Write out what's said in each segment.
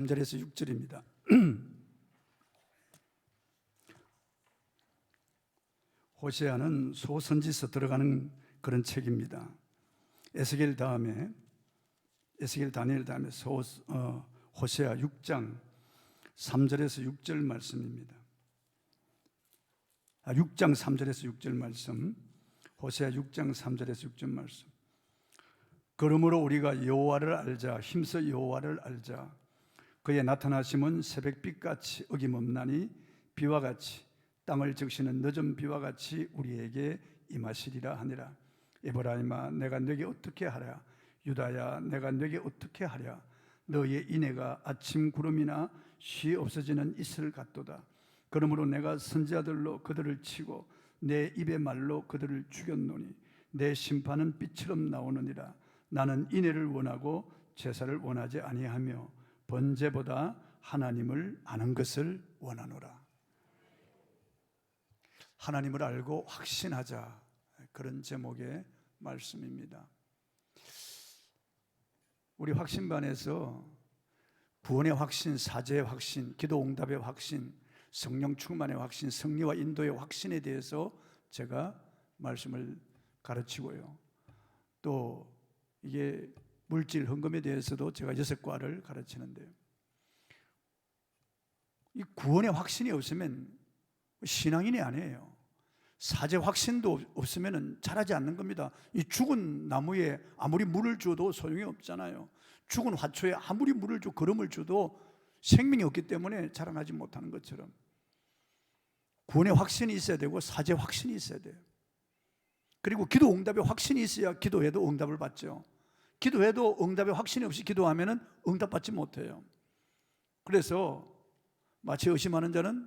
3절에서 6절입니다. 호세아는 소선지서 들어가는 그런 책입니다. 에스겔 다음에 다니엘 다음에 호세아 6장 3절에서 6절 말씀입니다. 6장 3절에서 6절 말씀. 호세아 6장 3절에서 6절 말씀. 그러므로 우리가 여호와를 알자. 힘써 여호와를 알자. 그의 나타나심은 새벽빛같이 어김없나니 비와 같이 땅을 적시는 늦은 비와 같이 우리에게 임하시리라 하니라. 에브라임아 내가 네게 어떻게 하랴. 유다야 내가 네게 어떻게 하랴. 너의 인애가 아침 구름이나 쉬 없어지는 이슬 같도다. 그러므로 내가 선지자들로 그들을 치고 내 입의 말로 그들을 죽였노니 내 심판은 빛처럼 나오느니라. 나는 인애를 원하고 제사를 원하지 아니하며 번제보다 하나님을 아는 것을 원하노라. 하나님을 알고 확신하자, 그런 제목의 말씀입니다. 우리 확신반에서 구원의 확신, 사죄의 확신, 기도 응답의 확신, 성령 충만의 확신, 승리와 인도의 확신에 대해서 제가 말씀을 가르치고요. 또 이게 물질 헌금에 대해서도 제가 6과를 가르치는데요. 이 구원의 확신이 없으면 신앙인이 아니에요. 사죄 확신도 없으면 자라지 않는 겁니다. 이 죽은 나무에 아무리 물을 줘도 소용이 없잖아요. 죽은 화초에 아무리 물을 줘 거름을 줘도 생명이 없기 때문에 자라나지 못하는 것처럼 구원의 확신이 있어야 되고 사죄 확신이 있어야 돼요. 그리고 기도 응답의 확신이 있어야 기도해도 응답을 받죠. 기도해도 응답의 확신이 없이 기도하면 응답받지 못해요. 그래서 마치 의심하는 자는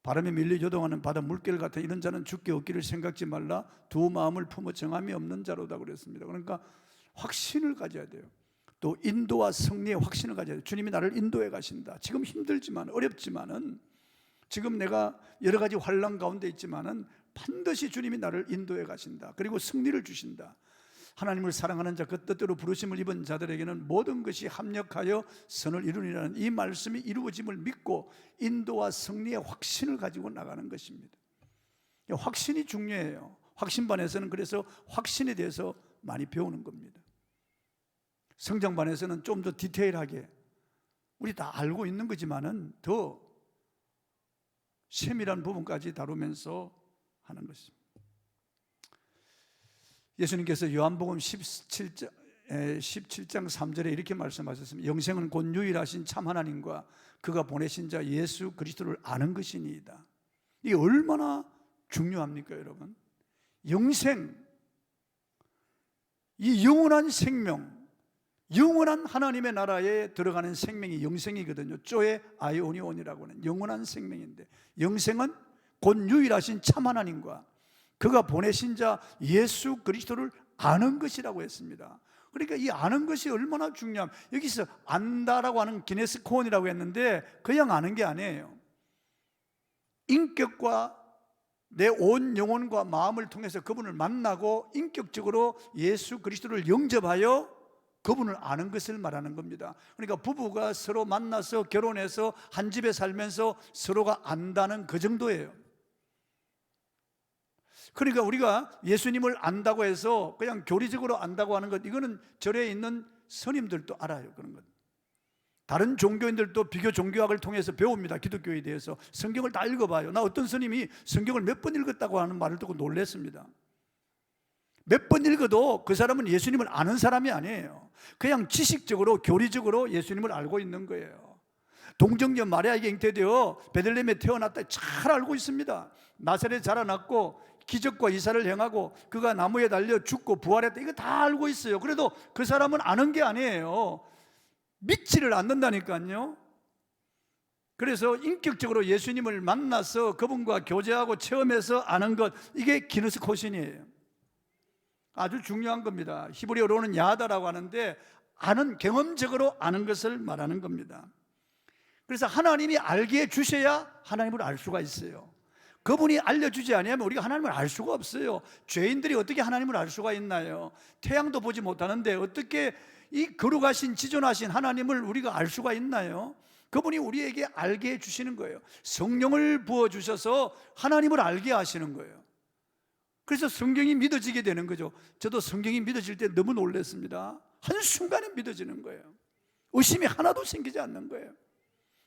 바람에 밀려 요동하는 바다 물결 같은 이런 자는 죽게 얻기를 생각지 말라. 두 마음을 품어 정함이 없는 자로다 그랬습니다. 그러니까 확신을 가져야 돼요. 또 인도와 승리의 확신을 가져야 돼요. 주님이 나를 인도해 가신다. 지금 힘들지만 어렵지만은 지금 내가 여러 가지 환난 가운데 있지만은 반드시 주님이 나를 인도해 가신다. 그리고 승리를 주신다. 하나님을 사랑하는 자, 그 뜻대로 부르심을 입은 자들에게는 모든 것이 합력하여 선을 이루니라는 이 말씀이 이루어짐을 믿고 인도와 승리의 확신을 가지고 나가는 것입니다. 확신이 중요해요. 확신반에서는 그래서 확신에 대해서 많이 배우는 겁니다. 성장반에서는 좀 더 디테일하게 우리 다 알고 있는 거지만은 더 세밀한 부분까지 다루면서 하는 것입니다. 예수님께서 요한복음 17장 3절에 이렇게 말씀하셨습니다. 영생은 곧 유일하신 참 하나님과 그가 보내신 자 예수 그리스도를 아는 것이니이다. 이게 얼마나 중요합니까, 여러분? 영생, 이 영원한 생명, 영원한 하나님의 나라에 들어가는 생명이 영생이거든요. 쪼에 아이오니온이라고 하는 영원한 생명인데, 영생은 곧 유일하신 참 하나님과 그가 보내신 자 예수 그리스도를 아는 것이라고 했습니다. 그러니까 이 아는 것이 얼마나 중요함. 여기서 안다라고 하는 기네스 코온이라고 했는데 그냥 아는 게 아니에요. 인격과 내 온 영혼과 마음을 통해서 그분을 만나고 인격적으로 예수 그리스도를 영접하여 그분을 아는 것을 말하는 겁니다. 그러니까 부부가 서로 만나서 결혼해서 한 집에 살면서 서로가 안다는 그 정도예요. 그러니까 우리가 예수님을 안다고 해서 그냥 교리적으로 안다고 하는 것, 이거는 절에 있는 스님들도 알아요. 그런 것. 다른 종교인들도 비교 종교학을 통해서 배웁니다. 기독교에 대해서 성경을 다 읽어봐요. 나 어떤 스님이 성경을 몇 번 읽었다고 하는 말을 듣고 놀랐습니다. 몇 번 읽어도 그 사람은 예수님을 아는 사람이 아니에요. 그냥 지식적으로 교리적으로 예수님을 알고 있는 거예요. 동정녀 마리아에게 잉태되어 베들레헴에 태어났다 잘 알고 있습니다. 나사렛에 자라났고 기적과 이사를 행하고 그가 나무에 달려 죽고 부활했다, 이거 다 알고 있어요. 그래도 그 사람은 아는 게 아니에요. 믿지를 않는다니까요. 그래서 인격적으로 예수님을 만나서 그분과 교제하고 체험해서 아는 것, 이게 기너스코신이에요. 아주 중요한 겁니다. 히브리어로는 야다라고 하는데 아는, 경험적으로 아는 것을 말하는 겁니다. 그래서 하나님이 알게 해주셔야 하나님을 알 수가 있어요. 그분이 알려주지 않으면 우리가 하나님을 알 수가 없어요. 죄인들이 어떻게 하나님을 알 수가 있나요? 태양도 보지 못하는데 어떻게 이 거룩하신 지존하신 하나님을 우리가 알 수가 있나요? 그분이 우리에게 알게 해주시는 거예요. 성령을 부어주셔서 하나님을 알게 하시는 거예요. 그래서 성경이 믿어지게 되는 거죠. 저도 성경이 믿어질 때 너무 놀랐습니다. 한순간에 믿어지는 거예요. 의심이 하나도 생기지 않는 거예요.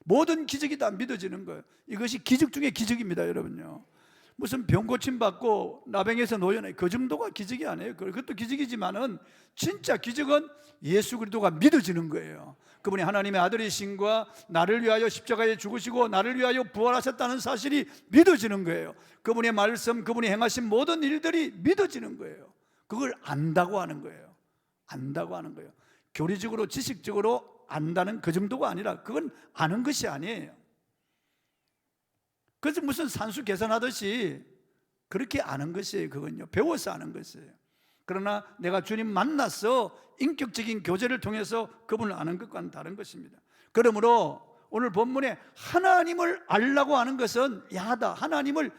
모든 기적이 다 믿어지는 거예요. 이것이 기적 중에 기적입니다, 여러분요. 무슨 병 고침 받고 나병에서 노연해, 그 정도가 기적이 아니에요. 그것도 기적이지만은 진짜 기적은 예수 그리스도가 믿어지는 거예요. 그분이 하나님의 아들이신과 나를 위하여 십자가에 죽으시고 나를 위하여 부활하셨다는 사실이 믿어지는 거예요. 그분의 말씀, 그분이 행하신 모든 일들이 믿어지는 거예요. 그걸 안다고 하는 거예요. 안다고 하는 거예요. 교리적으로 지식적으로 안다는 그 정도가 아니라 그건 아는 것이 아니에요. 그래서 무슨 산수 계산하듯이 그렇게 아는 것이에요. 그건요, 배워서 아는 것이에요. 그러나 내가 주님 만나서 인격적인 교제를 통해서 그분을 아는 것과는 다른 것입니다. 그러므로 오늘 본문에 하나님을 알라고 하는 것은 야하다, 하나님을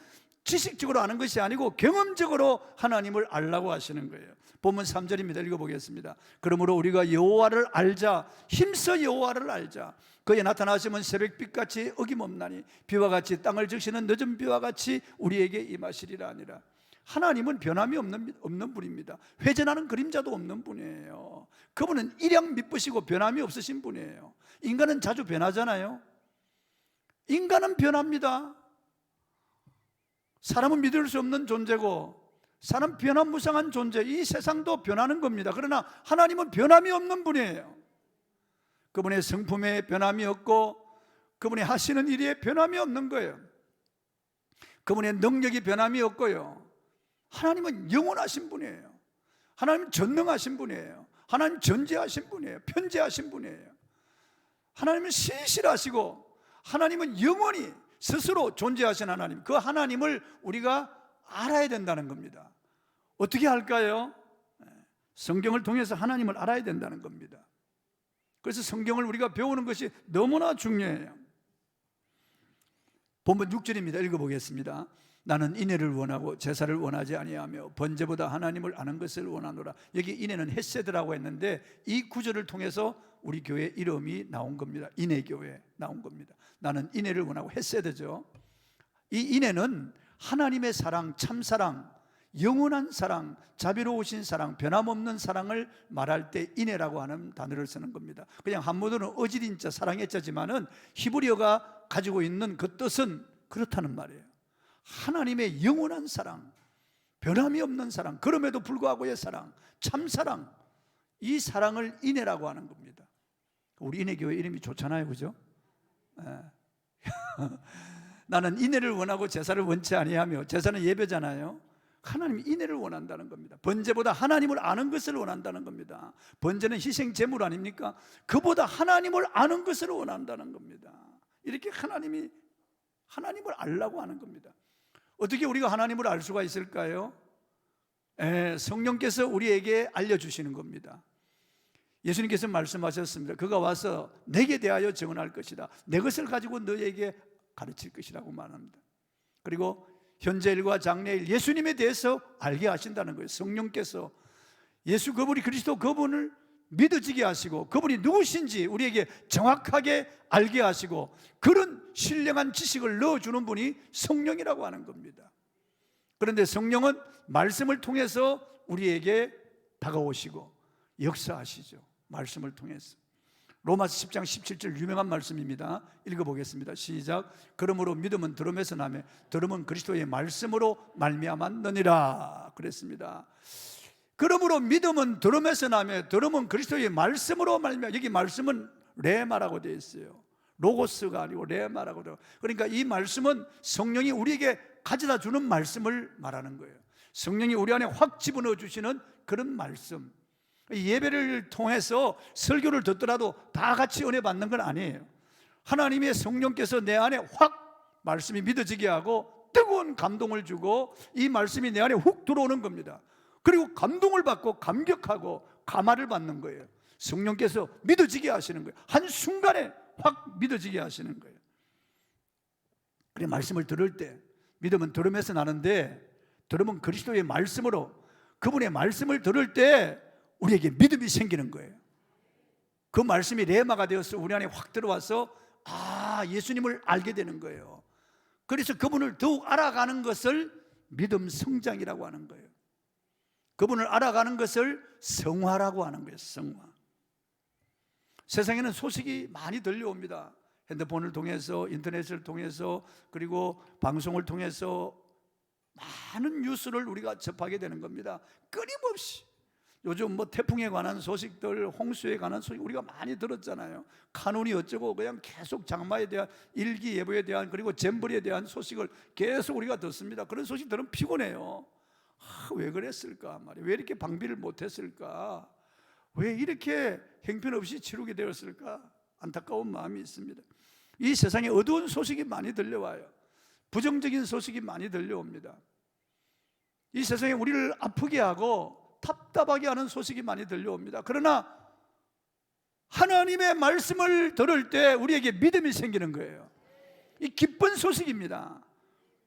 지식적으로 아는 것이 아니고 경험적으로 하나님을 알라고 하시는 거예요. 본문 3절입니다. 읽어보겠습니다. 그러므로 우리가 여호와를 알자, 힘써 여호와를 알자. 그의 나타나시면 새벽빛같이 어김없나니 비와 같이 땅을 적시는 늦은 비와 같이 우리에게 임하시리라 하니라. 하나님은 변함이 없는 분입니다. 회전하는 그림자도 없는 분이에요. 그분은 일양 미쁘시고 변함이 없으신 분이에요. 인간은 자주 변하잖아요. 인간은 변합니다. 사람은 믿을 수 없는 존재고 사람 변화무쌍한 존재, 이 세상도 변하는 겁니다. 그러나 하나님은 변함이 없는 분이에요. 그분의 성품에 변함이 없고 그분이 하시는 일에 변함이 없는 거예요. 그분의 능력이 변함이 없고요. 하나님은 영원하신 분이에요. 하나님은 전능하신 분이에요. 하나님 전지하신 분이에요. 편지하신 분이에요. 하나님은 신실하시고 하나님은 영원히 스스로 존재하신 하나님, 그 하나님을 우리가 알아야 된다는 겁니다. 어떻게 할까요? 성경을 통해서 하나님을 알아야 된다는 겁니다. 그래서 성경을 우리가 배우는 것이 너무나 중요해요. 본문 6절입니다. 읽어보겠습니다. 나는 인애를 원하고 제사를 원하지 아니하며 번제보다 하나님을 아는 것을 원하노라. 여기 인애는 헤세드라고 했는데 이 구절을 통해서 우리 교회 이름이 나온 겁니다. 인애교회 나온 겁니다. 나는 인애를 원하고, 헤세드죠. 이 인애는 하나님의 사랑, 참사랑, 영원한 사랑, 자비로우신 사랑, 변함없는 사랑을 말할 때 인애라고 하는 단어를 쓰는 겁니다. 그냥 한문으로는 어지린자, 사랑의 자지만은 히브리어가 가지고 있는 그 뜻은 그렇다는 말이에요. 하나님의 영원한 사랑, 변함이 없는 사랑, 그럼에도 불구하고의 사랑, 참사랑, 이 사랑을 인애라고 하는 겁니다. 우리 인애교회 이름이 좋잖아요, 그죠? 나는 인애를 원하고 제사를 원치 아니하며, 제사는 예배잖아요. 하나님이 인애를 원한다는 겁니다. 번제보다 하나님을 아는 것을 원한다는 겁니다. 번제는 희생 제물 아닙니까? 그보다 하나님을 아는 것을 원한다는 겁니다. 이렇게 하나님을 알라고 하는 겁니다. 어떻게 우리가 하나님을 알 수가 있을까요? 성령께서 우리에게 알려주시는 겁니다. 예수님께서 말씀하셨습니다. 그가 와서 내게 대하여 증언할 것이다. 내 것을 가지고 너에게 가르칠 것이라고 말합니다. 그리고 현재 일과 장래일, 예수님에 대해서 알게 하신다는 거예요. 성령께서 예수 그분이 그리스도 그분을 믿어지게 하시고 그분이 누구신지 우리에게 정확하게 알게 하시고 그런 신령한 지식을 넣어주는 분이 성령이라고 하는 겁니다. 그런데 성령은 말씀을 통해서 우리에게 다가오시고 역사하시죠. 말씀을 통해서. 로마서 10장 17절 유명한 말씀입니다. 읽어보겠습니다. 시작. 그러므로 믿음은 들음에서 나며 들음은 그리스도의 말씀으로 말미암았느니라 그랬습니다. 그러므로 믿음은 들음에서 나며 들음은 그리스도의 말씀으로 말미암아. 여기 말씀은 레마라고 되어 있어요. 로고스가 아니고 레마라고 되어. 그러니까 이 말씀은 성령이 우리에게 가져다 주는 말씀을 말하는 거예요. 성령이 우리 안에 확 집어넣어 주시는 그런 말씀. 예배를 통해서 설교를 듣더라도 다 같이 은혜 받는 건 아니에요. 하나님의 성령께서 내 안에 확 말씀이 믿어지게 하고 뜨거운 감동을 주고 이 말씀이 내 안에 훅 들어오는 겁니다. 그리고 감동을 받고 감격하고 감화를 받는 거예요. 성령께서 믿어지게 하시는 거예요. 한순간에 확 믿어지게 하시는 거예요. 그래, 말씀을 들을 때 믿음은 들음에서 나는데 들음은 그리스도의 말씀으로, 그분의 말씀을 들을 때 우리에게 믿음이 생기는 거예요. 그 말씀이 레마가 되어서 우리 안에 확 들어와서 예수님을 알게 되는 거예요. 그래서 그분을 더욱 알아가는 것을 믿음 성장이라고 하는 거예요. 그분을 알아가는 것을 성화라고 하는 거예요. 성화. 세상에는 소식이 많이 들려옵니다. 핸드폰을 통해서, 인터넷을 통해서, 그리고 방송을 통해서 많은 뉴스를 우리가 접하게 되는 겁니다. 끊임없이. 요즘 태풍에 관한 소식들, 홍수에 관한 소식 우리가 많이 들었잖아요. 카눈이 어쩌고 그냥 계속 장마에 대한, 일기예보에 대한, 그리고 잼버리에 대한 소식을 계속 우리가 듣습니다. 그런 소식 들으면 피곤해요. 왜 그랬을까 말이에요. 왜 이렇게 방비를 못했을까? 왜 이렇게 형편없이 치르게 되었을까? 안타까운 마음이 있습니다. 이 세상에 어두운 소식이 많이 들려와요. 부정적인 소식이 많이 들려옵니다. 이 세상에 우리를 아프게 하고 답답하게 하는 소식이 많이 들려옵니다. 그러나 하나님의 말씀을 들을 때 우리에게 믿음이 생기는 거예요. 이 기쁜 소식입니다.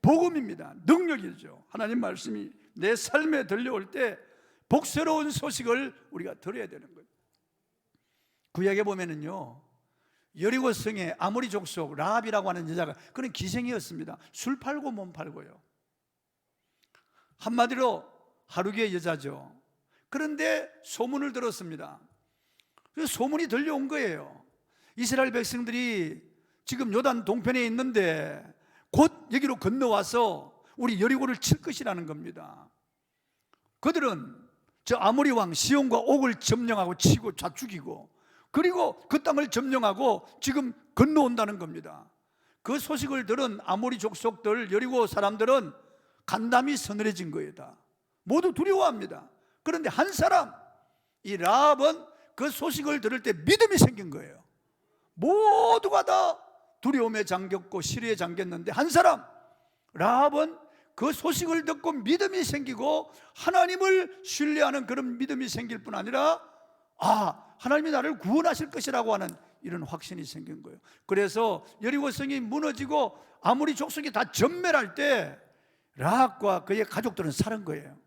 복음입니다. 능력이죠. 하나님 말씀이 내 삶에 들려올 때 복스러운 소식을 우리가 들어야 되는 거예요. 구약에 보면은요, 여리고 성의 아모리 족속 라합이라고 하는 여자가, 그는 기생이었습니다. 술 팔고 몸 팔고요. 한마디로 하루기의 여자죠. 그런데 소문을 들었습니다. 그래서 소문이 들려온 거예요. 이스라엘 백성들이 지금 요단 동편에 있는데 곧 여기로 건너와서 우리 여리고를 칠 것이라는 겁니다. 그들은 저 아모리 왕 시온과 옥을 점령하고 치고 좌죽이고, 그리고 그 땅을 점령하고 지금 건너온다는 겁니다. 그 소식을 들은 아모리 족속들, 여리고 사람들은 간담이 서늘해진 거예요. 다 모두 두려워합니다. 그런데 한 사람, 이 라합은 그 소식을 들을 때 믿음이 생긴 거예요. 모두가 다 두려움에 잠겼고 시리에 잠겼는데 한 사람, 라합은 그 소식을 듣고 믿음이 생기고 하나님을 신뢰하는 그런 믿음이 생길 뿐 아니라 하나님이 나를 구원하실 것이라고 하는 이런 확신이 생긴 거예요. 그래서 여리고성이 무너지고 아모리 족속이 다 전멸할 때 라합과 그의 가족들은 살은 거예요.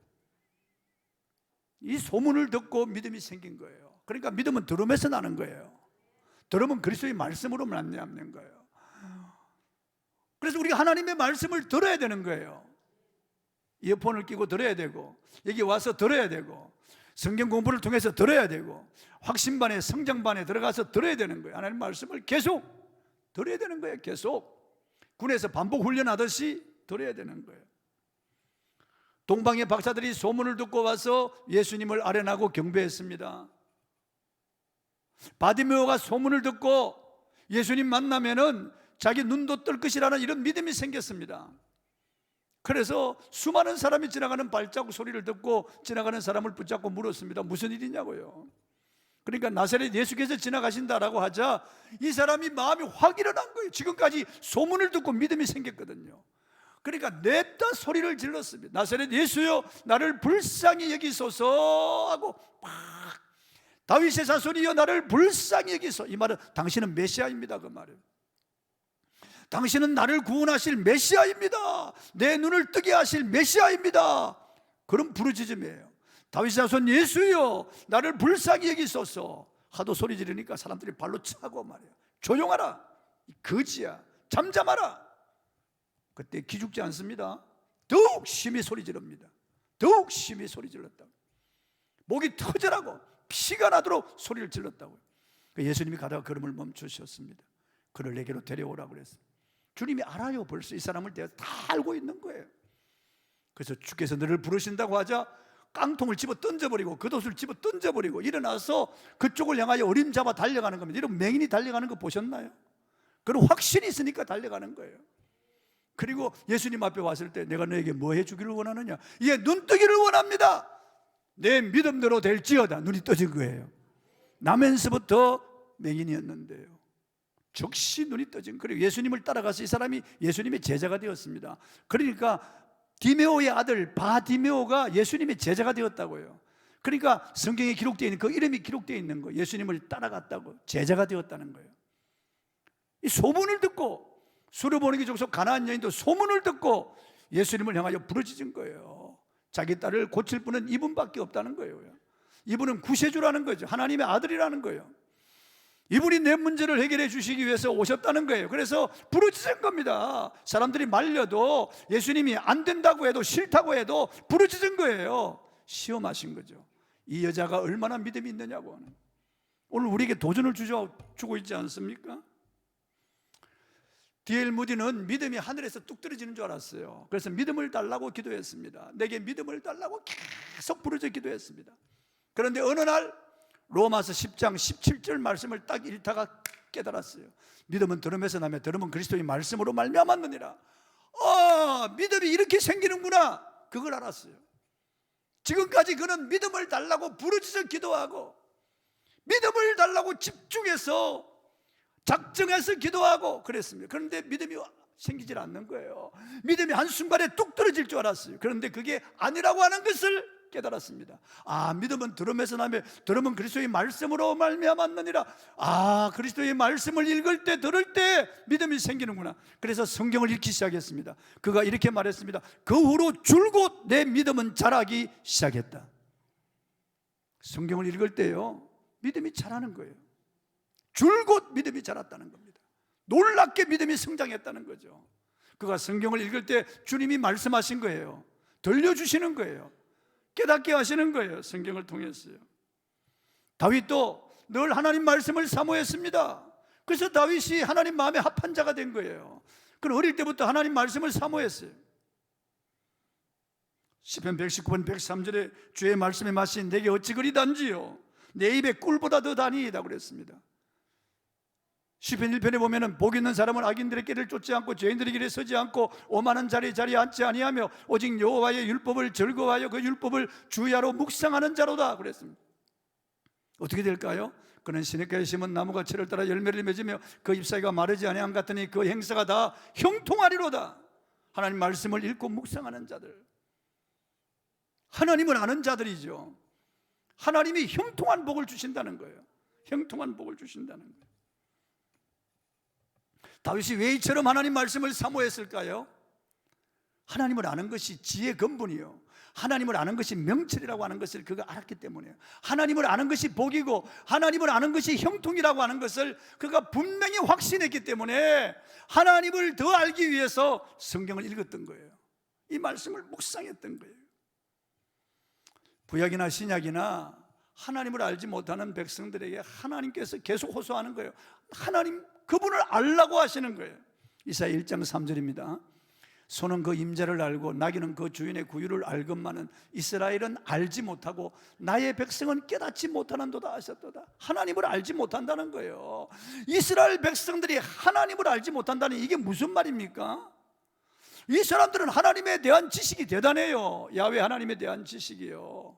이 소문을 듣고 믿음이 생긴 거예요. 그러니까 믿음은 들음에서 나는 거예요. 들음은 그리스도의 말씀으로 말미암는 거예요. 그래서 우리가 하나님의 말씀을 들어야 되는 거예요. 이어폰을 끼고 들어야 되고, 여기 와서 들어야 되고, 성경 공부를 통해서 들어야 되고, 확신반에 성장반에 들어가서 들어야 되는 거예요. 하나님 말씀을 계속 들어야 되는 거예요. 계속 군에서 반복 훈련하듯이 들어야 되는 거예요. 동방의 박사들이 소문을 듣고 와서 예수님을 아련하고 경배했습니다. 바디메오가 소문을 듣고 예수님 만나면은 자기 눈도 뜰 것이라는 이런 믿음이 생겼습니다. 그래서 수많은 사람이 지나가는 발자국 소리를 듣고 지나가는 사람을 붙잡고 물었습니다. 무슨 일이냐고요. 그러니까 나사렛 예수께서 지나가신다라고 하자 이 사람이 마음이 확 일어난 거예요. 지금까지 소문을 듣고 믿음이 생겼거든요. 그러니까 냅다 소리를 질렀습니다. 나사렛 예수여, 나를 불쌍히 여기소서 하고 막, 다윗의 자손이여, 나를 불쌍히 여기소. 이 말은 당신은 메시아입니다. 그 말은 당신은 나를 구원하실 메시아입니다. 내 눈을 뜨게 하실 메시아입니다. 그런 부르짖음이에요. 다윗의 자손 예수여, 나를 불쌍히 여기소서. 하도 소리 지르니까 사람들이 발로 차고 말이에요. 조용하라, 거지야, 잠잠하라. 그때 기죽지 않습니다. 더욱 심히 소리 지릅니다. 더욱 심히 소리 질렀다고. 목이 터져라고 피가 나도록 소리를 질렀다고요. 예수님이 가다가 걸음을 멈추셨습니다. 그를 내게로 데려오라고 그랬어요. 주님이 알아요. 벌써 이 사람을 다 알고 있는 거예요. 그래서 주께서 너를 부르신다고 하자 깡통을 집어 던져버리고 겉옷을 집어 던져버리고 일어나서 그쪽을 향하여 어림잡아 달려가는 겁니다. 이런 맹인이 달려가는 거 보셨나요? 그런 확신이 있으니까 달려가는 거예요. 그리고 예수님 앞에 왔을 때 내가 너에게 뭐 해주기를 원하느냐? 이게 눈뜨기를 원합니다. 내 믿음대로 될지어다. 눈이 떠진 거예요. 나면서부터 맹인이었는데요, 즉시 눈이 떠진. 그리고 예수님을 따라가서 이 사람이 예수님의 제자가 되었습니다. 그러니까 디메오의 아들 바디메오가 예수님의 제자가 되었다고요. 그러니까 성경에 기록되어 있는 그 이름이 기록되어 있는 거예요. 예수님을 따라갔다고, 제자가 되었다는 거예요. 이 소문을 듣고, 수르보니게 족속 가나안 여인도 소문을 듣고 예수님을 향하여 부르짖은 거예요. 자기 딸을 고칠 분은 이분밖에 없다는 거예요. 이분은 구세주라는 거죠. 하나님의 아들이라는 거예요. 이분이 내 문제를 해결해 주시기 위해서 오셨다는 거예요. 그래서 부르짖은 겁니다. 사람들이 말려도, 예수님이 안 된다고 해도, 싫다고 해도 부르짖은 거예요. 시험하신 거죠. 이 여자가 얼마나 믿음이 있느냐고. 오늘 우리에게 도전을 주고 있지 않습니까? D.L. 무디는 믿음이 하늘에서 뚝 떨어지는 줄 알았어요. 그래서 믿음을 달라고 기도했습니다. 내게 믿음을 달라고 계속 부르짖어 기도했습니다. 그런데 어느 날 로마서 10장 17절 말씀을 딱 읽다가 깨달았어요. 믿음은 들음에서 나며 들음은 그리스도의 말씀으로 말미암았느니라. 믿음이 이렇게 생기는구나. 그걸 알았어요. 지금까지 그는 믿음을 달라고 부르짖어 기도하고, 믿음을 달라고 집중해서 작정해서 기도하고 그랬습니다. 그런데 믿음이 생기질 않는 거예요. 믿음이 한순간에 뚝 떨어질 줄 알았어요. 그런데 그게 아니라고 하는 것을 깨달았습니다. 믿음은 들음에서 나며 들음은 그리스도의 말씀으로 말미암았느니라. 그리스도의 말씀을 읽을 때, 들을 때 믿음이 생기는구나. 그래서 성경을 읽기 시작했습니다. 그가 이렇게 말했습니다. 그 후로 줄곧 내 믿음은 자라기 시작했다. 성경을 읽을 때요, 믿음이 자라는 거예요. 줄곧 믿음이 자랐다는 겁니다. 놀랍게 믿음이 성장했다는 거죠. 그가 성경을 읽을 때 주님이 말씀하신 거예요. 들려주시는 거예요. 깨닫게 하시는 거예요. 성경을 통해서요. 다윗도 늘 하나님 말씀을 사모했습니다. 그래서 다윗이 하나님 마음에 합한 자가 된 거예요. 그는 어릴 때부터 하나님 말씀을 사모했어요. 시편 119편 103절에 주의 말씀에 마신 내게 어찌 그리 단지요 내 입에 꿀보다 더 다니이다 그랬습니다. 시편 1편에 보면은 복 있는 사람은 악인들의 길을 쫓지 않고 죄인들의 길에 서지 않고 오만한 자리에 앉지 아니하며 오직 여호와의 율법을 즐거워하여 그 율법을 주야로 묵상하는 자로다 그랬습니다. 어떻게 될까요? 그는 시냇가에 심은 나무가 철을 따라 열매를 맺으며 그 잎사귀가 마르지 아니함 같으니 그 행사가 다 형통하리로다. 하나님 말씀을 읽고 묵상하는 자들, 하나님을 아는 자들이죠. 하나님이 형통한 복을 주신다는 거예요. 형통한 복을 주신다는 거예요. 다윗이 왜 이처럼 하나님 말씀을 사모했을까요? 하나님을 아는 것이 지혜의 근본이요, 하나님을 아는 것이 명철이라고 하는 것을 그가 알았기 때문이에요. 하나님을 아는 것이 복이고 하나님을 아는 것이 형통이라고 하는 것을 그가 분명히 확신했기 때문에 하나님을 더 알기 위해서 성경을 읽었던 거예요. 이 말씀을 묵상했던 거예요. 구약이나 신약이나 하나님을 알지 못하는 백성들에게 하나님께서 계속 호소하는 거예요. 하나님, 그분을 알라고 하시는 거예요. 이사야 1장 3절입니다. 소는 그 임자를 알고 나귀는 그 주인의 구유를 알건만은 이스라엘은 알지 못하고 나의 백성은 깨닫지 못하는도다 하셨도다. 하나님을 알지 못한다는 거예요. 이스라엘 백성들이 하나님을 알지 못한다는 이게 무슨 말입니까? 이 사람들은 하나님에 대한 지식이 대단해요. 야훼 하나님에 대한 지식이요.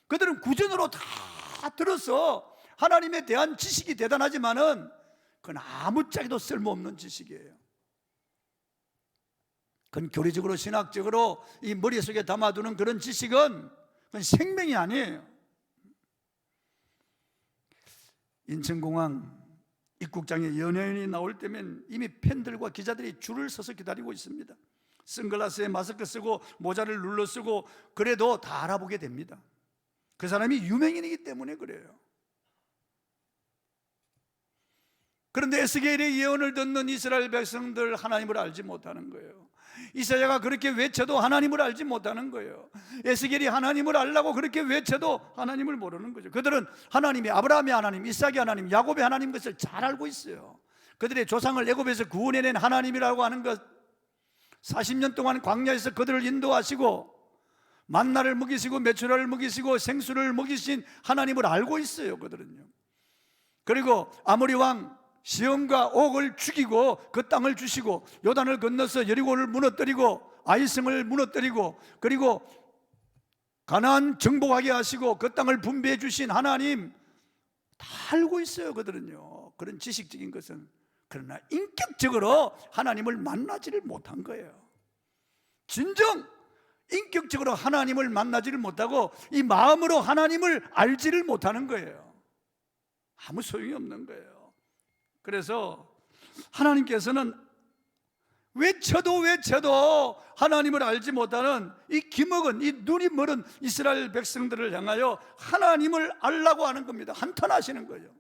그들은 구전으로 다 들어서 하나님에 대한 지식이 대단하지만은 그건 아무짝에도 쓸모없는 지식이에요. 그건 교리적으로 신학적으로 이 머릿속에 담아두는 그런 지식은 그건 생명이 아니에요. 인천공항 입국장에 연예인이 나올 때면 이미 팬들과 기자들이 줄을 서서 기다리고 있습니다. 선글라스에 마스크 쓰고 모자를 눌러 쓰고 그래도 다 알아보게 됩니다. 그 사람이 유명인이기 때문에 그래요. 그런데 에스겔의 예언을 듣는 이스라엘 백성들, 하나님을 알지 못하는 거예요. 이사야가 그렇게 외쳐도 하나님을 알지 못하는 거예요. 에스겔이 하나님을 알라고 그렇게 외쳐도 하나님을 모르는 거죠. 그들은 하나님이 아브라함의 하나님, 이삭의 하나님, 야곱의 하나님 것을 잘 알고 있어요. 그들의 조상을 애굽에서 구원해낸 하나님이라고 하는 것, 40년 동안 광야에서 그들을 인도하시고 만나를 먹이시고 메추라를 먹이시고 생수를 먹이신 하나님을 알고 있어요. 그들은요. 그리고 아모리 왕 시온과 옥을 죽이고 그 땅을 주시고 요단을 건너서 여리고를 무너뜨리고 아이성을 무너뜨리고 그리고 가나안 정복하게 하시고 그 땅을 분배해 주신 하나님 다 알고 있어요. 그들은요. 그런 지식적인 것은. 그러나 인격적으로 하나님을 만나지를 못한 거예요. 진정 인격적으로 하나님을 만나지를 못하고 이 마음으로 하나님을 알지를 못하는 거예요. 아무 소용이 없는 거예요. 그래서 하나님께서는 외쳐도 하나님을 알지 못하는 이 기먹은, 이 눈이 멀은 이스라엘 백성들을 향하여 하나님을 알라고 하는 겁니다. 한탄하시는 거예요.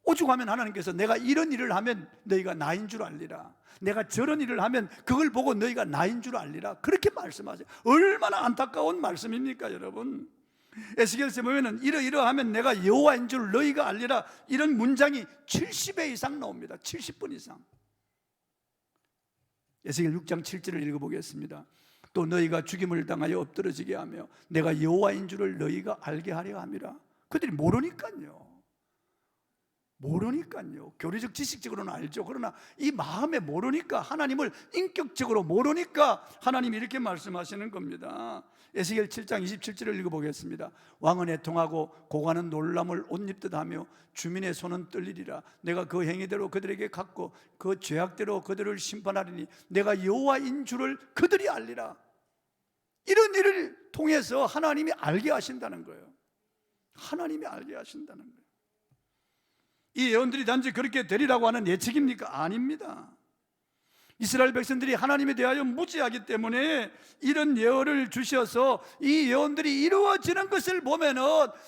오죽하면 하나님께서 내가 이런 일을 하면 너희가 나인 줄 알리라, 내가 저런 일을 하면 그걸 보고 너희가 나인 줄 알리라, 그렇게 말씀하세요. 얼마나 안타까운 말씀입니까 여러분. 에스겔서에 보면 이러하면 내가 여호와인 줄 너희가 알리라, 이런 문장이 70회 이상 나옵니다. 70번 이상. 에스겔 6장 7절을 읽어보겠습니다. 또 너희가 죽임을 당하여 엎드러지게 하며 내가 여호와인 줄을 너희가 알게 하려 함이라. 그들이 모르니까요. 교리적 지식적으로는 알죠. 그러나 이 마음에 모르니까, 하나님을 인격적으로 모르니까 하나님이 이렇게 말씀하시는 겁니다. 에스겔 7장 27절을 읽어보겠습니다. 왕은 애통하고 고관은 놀람을 옷 입듯 하며 주민의 손은 떨리리라. 내가 그 행위대로 그들에게 갚고 그 죄악대로 그들을 심판하리니 내가 여호와인 줄을 그들이 알리라. 이런 일을 통해서 하나님이 알게 하신다는 거예요. 하나님이 알게 하신다는 거예요. 이 예언들이 단지 그렇게 되리라고 하는 예측입니까? 아닙니다. 이스라엘 백성들이 하나님에 대하여 무지하기 때문에 이런 예언을 주셔서 이 예언들이 이루어지는 것을 보면은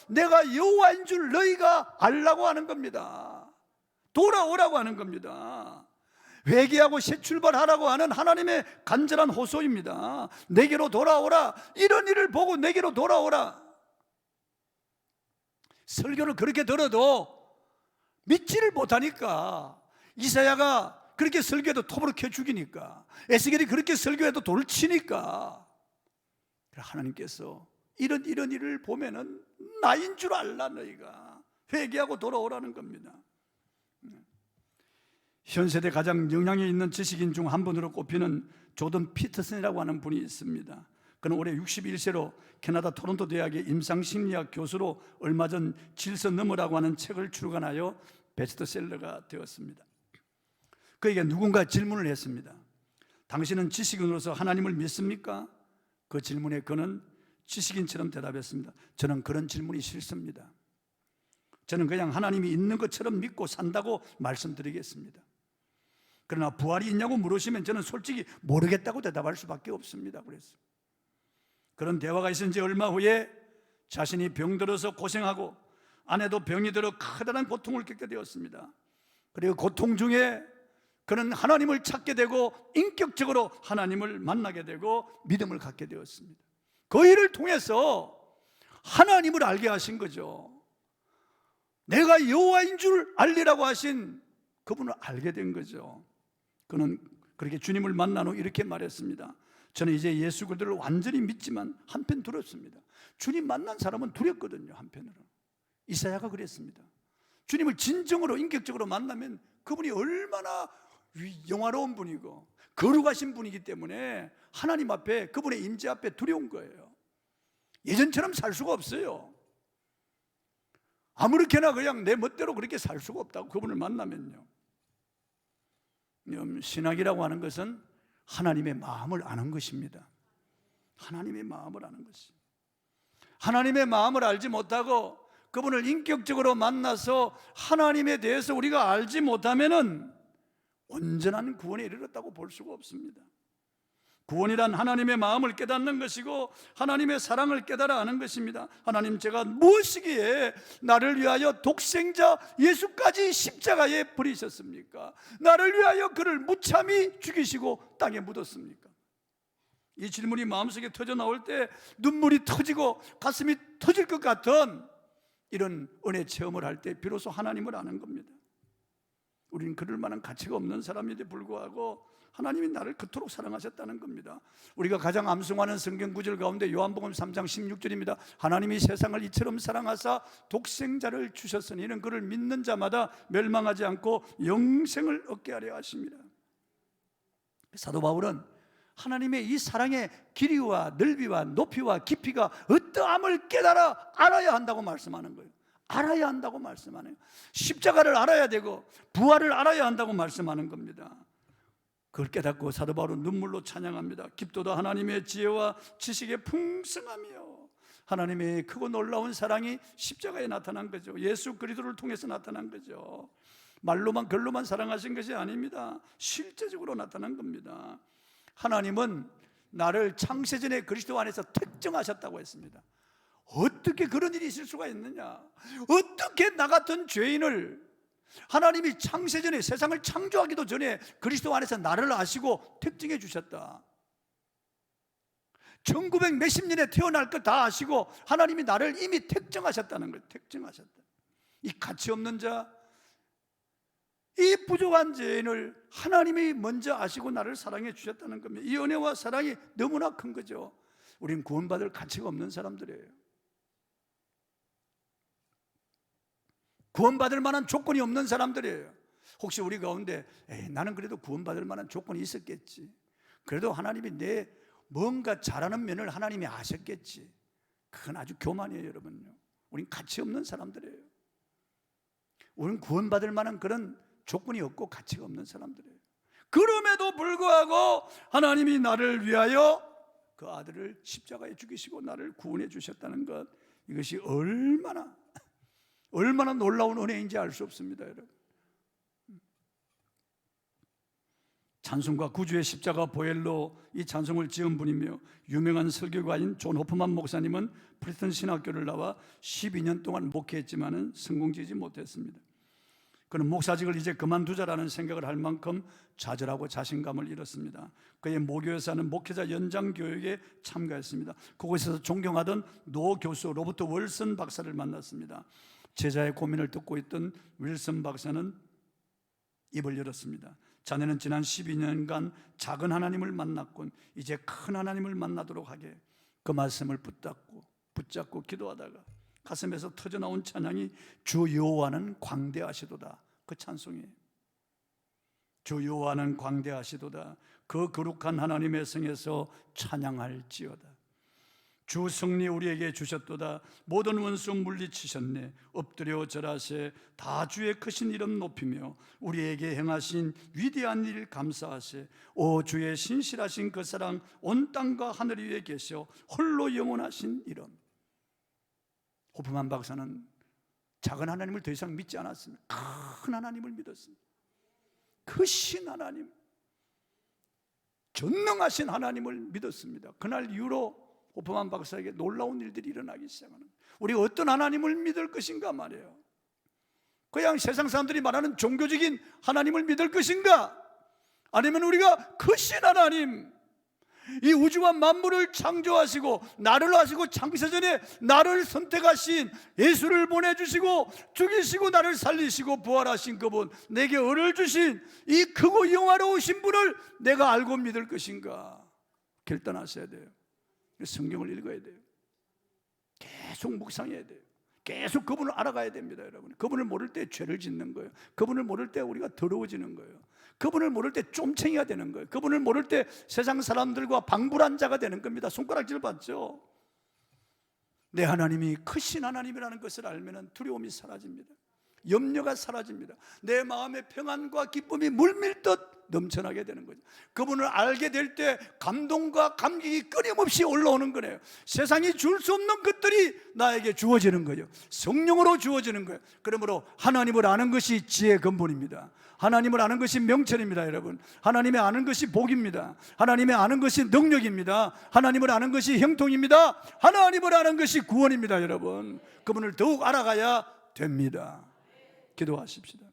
내가 여호와인 줄 너희가 알라고 하는 겁니다. 돌아오라고 하는 겁니다. 회개하고 새 출발하라고 하는 하나님의 간절한 호소입니다. 내게로 돌아오라. 이런 일을 보고 내게로 돌아오라. 설교를 그렇게 들어도 믿지를 못하니까, 이사야가 그렇게 설교해도 톱으로 켜 죽이니까, 에스겔이 그렇게 설교해도 돌을 치니까, 하나님께서 이런 일을 보면은 나인 줄 알라, 너희가 회개하고 돌아오라는 겁니다. 현 세대 가장 영향이 있는 지식인 중 한 분으로 꼽히는 조던 피터슨이라고 하는 분이 있습니다. 그는 올해 61세로 캐나다 토론토 대학의 임상심리학 교수로 얼마 전 질서 너머라고 하는 책을 출간하여 베스트셀러가 되었습니다. 그에게 누군가 질문을 했습니다. 당신은 지식인으로서 하나님을 믿습니까? 그 질문에 그는 지식인처럼 대답했습니다. 저는 그런 질문이 싫습니다. 저는 그냥 하나님이 있는 것처럼 믿고 산다고 말씀드리겠습니다. 그러나 부활이 있냐고 물으시면 저는 솔직히 모르겠다고 대답할 수밖에 없습니다. 그랬어요. 그런 대화가 있은 지 얼마 후에 자신이 병들어서 고생하고 아내도 병이 들어 커다란 고통을 겪게 되었습니다. 그리고 고통 중에 그는 하나님을 찾게 되고 인격적으로 하나님을 만나게 되고 믿음을 갖게 되었습니다. 그 일을 통해서 하나님을 알게 하신 거죠. 내가 여호와인 줄 알리라고 하신 그분을 알게 된 거죠. 그는 그렇게 주님을 만난 후 이렇게 말했습니다. 저는 이제 예수 그리스도를 완전히 믿지만 한편 두렵습니다. 주님 만난 사람은 두렵거든요. 한편으로 이사야가 그랬습니다. 주님을 진정으로 인격적으로 만나면 그분이 얼마나 영화로운 분이고 거룩하신 분이기 때문에 하나님 앞에, 그분의 임재 앞에 두려운 거예요. 예전처럼 살 수가 없어요. 아무렇게나 그냥 내 멋대로 그렇게 살 수가 없다고. 그분을 만나면요. 신학이라고 하는 것은 하나님의 마음을 아는 것입니다. 하나님의 마음을 아는 것이. 하나님의 마음을 알지 못하고 그분을 인격적으로 만나서 하나님에 대해서 우리가 알지 못하면은 온전한 구원에 이르렀다고 볼 수가 없습니다. 구원이란 하나님의 마음을 깨닫는 것이고 하나님의 사랑을 깨달아 아는 것입니다. 하나님, 제가 무엇이기에 나를 위하여 독생자 예수까지 십자가에 버리셨습니까? 나를 위하여 그를 무참히 죽이시고 땅에 묻었습니까? 이 질문이 마음속에 터져 나올 때 눈물이 터지고 가슴이 터질 것 같은 이런 은혜 체험을 할 때 비로소 하나님을 아는 겁니다. 우리는 그럴 만한 가치가 없는 사람인데 불구하고 하나님이 나를 그토록 사랑하셨다는 겁니다. 우리가 가장 암송하는 성경 구절 가운데 요한복음 3장 16절입니다. 하나님이 세상을 이처럼 사랑하사 독생자를 주셨으니 이는 그를 믿는 자마다 멸망하지 않고 영생을 얻게 하려 하십니다. 사도 바울은 하나님의 이 사랑의 길이와 넓이와 높이와 깊이가 어떠함을 깨달아 알아야 한다고 말씀하는 거예요. 알아야 한다고 말씀하네요. 십자가를 알아야 되고 부활을 알아야 한다고 말씀하는 겁니다. 그걸 깨닫고 사도 바울은 눈물로 찬양합니다. 깊도다 하나님의 지혜와 지식의 풍성함이요, 하나님의 크고 놀라운 사랑이 십자가에 나타난 거죠. 예수 그리스도를 통해서 나타난 거죠. 말로만 글로만 사랑하신 것이 아닙니다. 실제적으로 나타난 겁니다. 하나님은 나를 창세전에 그리스도 안에서 특정하셨다고 했습니다. 어떻게 그런 일이 있을 수가 있느냐? 어떻게 나 같은 죄인을 하나님이 창세전에, 세상을 창조하기도 전에 그리스도 안에서 나를 아시고 특정해 주셨다. 1900 몇십 년에 태어날 것 다 아시고 하나님이 나를 이미 특정하셨다는 거예요. 특정하셨다. 이 가치 없는 자, 이 부족한 죄인을 하나님이 먼저 아시고 나를 사랑해 주셨다는 겁니다. 이 은혜와 사랑이 너무나 큰 거죠. 우린 구원받을 가치가 없는 사람들이에요. 구원받을 만한 조건이 없는 사람들이에요. 혹시 우리 가운데 나는 그래도 구원받을 만한 조건이 있었겠지, 그래도 하나님이 내 뭔가 잘하는 면을 하나님이 아셨겠지, 그건 아주 교만이에요. 여러분요, 우린 가치 없는 사람들이에요. 우리는 구원받을 만한 그런 조건이 없고 가치가 없는 사람들이에요. 그럼에도 불구하고 하나님이 나를 위하여 그 아들을 십자가에 죽이시고 나를 구원해 주셨다는 것, 이것이 얼마나 놀라운 은혜인지 알 수 없습니다. 여러분, 찬송가 구주의 십자가 보엘로 이 찬송을 지은 분이며 유명한 설교가인 존 호프만 목사님은 프리스턴 신학교를 나와 12년 동안 목회했지만 성공지지 못했습니다. 그는 목사직을 이제 그만두자라는 생각을 할 만큼 좌절하고 자신감을 잃었습니다. 그의 모교에서 하는 목회자 연장 교육에 참가했습니다. 그곳에서 존경하던 노 교수 로버트 윌슨 박사를 만났습니다. 제자의 고민을 듣고 있던 윌슨 박사는 입을 열었습니다. 자네는 지난 12년간 작은 하나님을 만났군, 이제 큰 하나님을 만나도록 하게. 그 말씀을 붙잡고 기도하다가 가슴에서 터져나온 찬양이 주 여호와는 광대하시도다. 그 찬송이에요. 주 여호와는 광대하시도다. 그 거룩한 하나님의 성에서 찬양할지어다. 주 승리 우리에게 주셨도다. 모든 원수 물리치셨네. 엎드려 절하세. 다 주의 크신 이름 높이며 우리에게 행하신 위대한 일 감사하세. 오 주의 신실하신 그 사랑 온 땅과 하늘 위에 계셔 홀로 영원하신 이름. 호프만 박사는 작은 하나님을 더 이상 믿지 않았습니다. 큰 하나님을 믿었습니다. 크신 하나님, 전능하신 하나님을 믿었습니다. 그날 이후로 호프만 박사에게 놀라운 일들이 일어나기 시작하는, 우리가 어떤 하나님을 믿을 것인가 말이에요. 그냥 세상 사람들이 말하는 종교적인 하나님을 믿을 것인가, 아니면 우리가 크신 하나님, 이 우주와 만물을 창조하시고 나를 하시고 창세전에 나를 선택하신, 예수를 보내주시고 죽이시고 나를 살리시고 부활하신 그분, 내게 은혜를 주신 이 크고 영화로우신 분을 내가 알고 믿을 것인가 결단하셔야 돼요. 성경을 읽어야 돼요. 계속 묵상해야 돼요. 계속 그분을 알아가야 됩니다. 여러분, 그분을 모를 때 죄를 짓는 거예요. 그분을 모를 때 우리가 더러워지는 거예요. 그분을 모를 때 쫌챙이가 되는 거예요. 그분을 모를 때 세상 사람들과 방불한 자가 되는 겁니다. 손가락질 받죠. 내 하나님이 크신 하나님이라는 것을 알면 두려움이 사라집니다. 염려가 사라집니다. 내 마음의 평안과 기쁨이 물밀듯 넘쳐나게 되는 거죠. 그분을 알게 될 때 감동과 감격이 끊임없이 올라오는 거예요. 세상이 줄 수 없는 것들이 나에게 주어지는 거예요. 성령으로 주어지는 거예요. 그러므로 하나님을 아는 것이 지혜의 근본입니다. 하나님을 아는 것이 명철입니다. 여러분, 하나님의 아는 것이 복입니다. 하나님의 아는 것이 능력입니다. 하나님을 아는 것이 형통입니다. 하나님을 아는 것이 구원입니다. 여러분, 그분을 더욱 알아가야 됩니다. 기도하십시다.